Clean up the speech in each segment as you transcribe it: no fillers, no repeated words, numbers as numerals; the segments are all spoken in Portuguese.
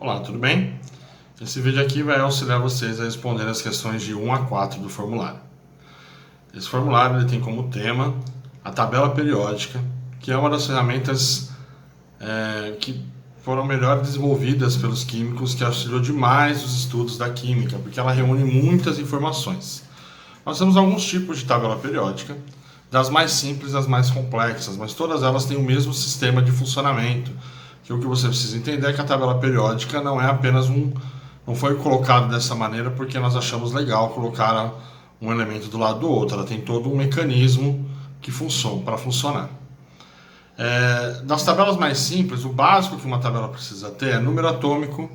Olá, tudo bem? Esse vídeo aqui vai auxiliar vocês a responder as questões de 1 a 4 do formulário. Esse formulário ele tem como tema a tabela periódica, que é uma das ferramentas que foram melhor desenvolvidas pelos químicos, que auxiliou demais os estudos da química, porque ela reúne muitas informações. Nós temos alguns tipos de tabela periódica, das mais simples às mais complexas, mas todas elas têm o mesmo sistema de funcionamento. Que o que você precisa entender é que a tabela periódica não é apenas não foi colocado dessa maneira porque nós achamos legal colocar um elemento do lado do outro. Ela tem todo um mecanismo que funciona para funcionar. Das tabelas mais simples, o básico que uma tabela precisa ter é número atômico,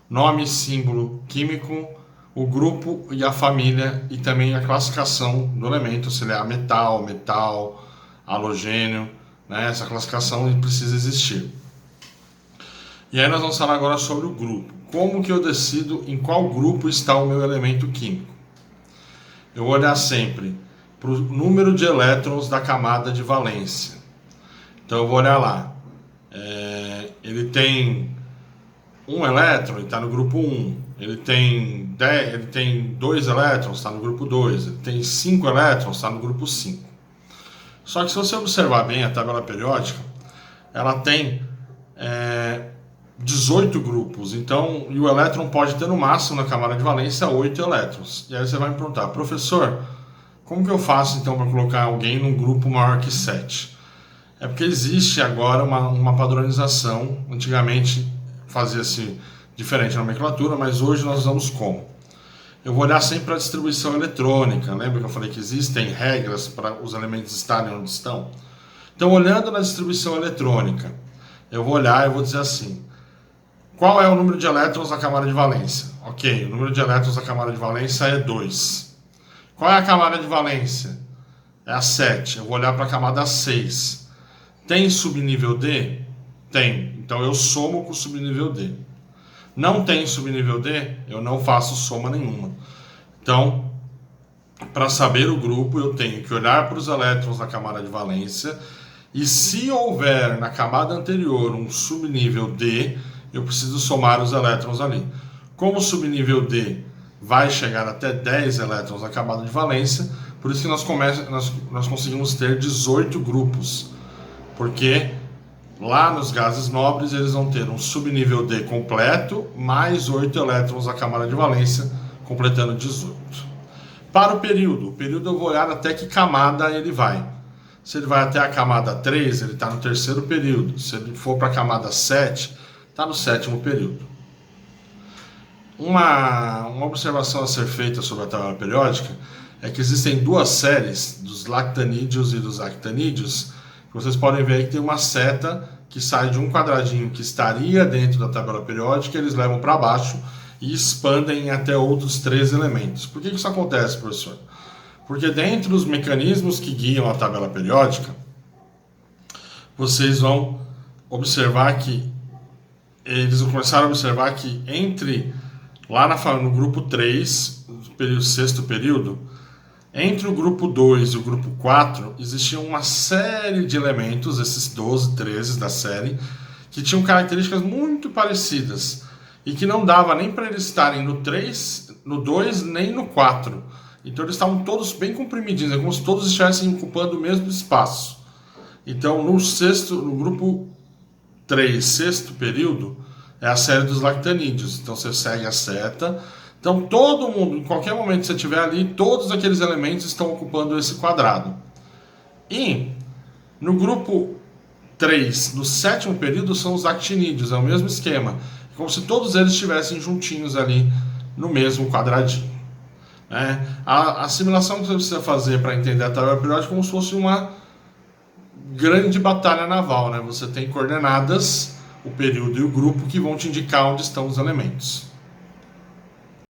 nome e símbolo químico, o grupo e a família e também a classificação do elemento, se ele é metal, halogênio, né? Essa classificação precisa existir. E aí nós vamos falar agora sobre o grupo. Como que eu decido em qual grupo está o meu elemento químico? Eu vou olhar sempre para o número de elétrons da camada de valência. Então eu vou olhar lá. Ele tem 1 elétron, ele está no grupo 1. Ele tem 2 elétrons, está no grupo 2. Ele tem 5 elétrons, está no grupo 5. Só que se você observar bem a tabela periódica, ela tem 18 grupos, então, e o elétron pode ter no máximo na camada de valência 8 elétrons. E aí você vai me perguntar, professor, como que eu faço então para colocar alguém num grupo maior que 7? É porque existe agora uma padronização. Antigamente fazia-se diferente a nomenclatura, mas hoje nós usamos como? Eu vou olhar sempre para a distribuição eletrônica. Lembra que eu falei que existem regras para os elementos estarem onde estão? Então, olhando na distribuição eletrônica, eu vou olhar e vou dizer assim: qual é o número de elétrons da camada de valência? Ok, o número de elétrons da camada de valência é 2. Qual é a camada de valência? É a 7. Eu vou olhar para a camada 6. Tem subnível D? Tem. Então eu somo com o subnível D. Não tem subnível D? Eu não faço soma nenhuma. Então, para saber o grupo, eu tenho que olhar para os elétrons da camada de valência e se houver na camada anterior um subnível D, eu preciso somar os elétrons ali. Como o subnível D vai chegar até 10 elétrons na camada de valência, por isso que nós conseguimos ter 18 grupos. Porque lá nos gases nobres eles vão ter um subnível D completo, mais 8 elétrons na camada de valência, completando 18. Para o período eu vou olhar até que camada ele vai. Se ele vai até a camada 3, ele está no terceiro período. Se ele for para a camada 7, está no sétimo período. Uma observação a ser feita sobre a tabela periódica é que existem duas séries, dos lactanídeos e dos actanídeos, que vocês podem ver aí que tem uma seta que sai de um quadradinho que estaria dentro da tabela periódica, eles levam para baixo e expandem até outros 3 elementos. Por que isso acontece, professor? Porque dentro dos mecanismos que guiam a tabela periódica, vocês vão observar que eles vão começar a observar que no grupo 3, sexto período, entre o grupo 2 e o grupo 4, existia uma série de elementos, esses 12, 13 da série, que tinham características muito parecidas e que não dava nem para eles estarem no 3, no 2, nem no 4. Então eles estavam todos bem comprimidinhos, é como se todos estivessem ocupando o mesmo espaço. Então no grupo 3, sexto período, é a série dos lactanídeos. Então você segue a seta. Então todo mundo, em qualquer momento que você estiver ali, todos aqueles elementos estão ocupando esse quadrado. E no grupo 3, no sétimo período, são os actinídeos, é o mesmo esquema. É como se todos eles estivessem juntinhos ali no mesmo quadradinho. A assimilação que você precisa fazer para entender a tabela periódica é como se fosse uma grande batalha naval, né? Você tem coordenadas, o período e o grupo que vão te indicar onde estão os elementos.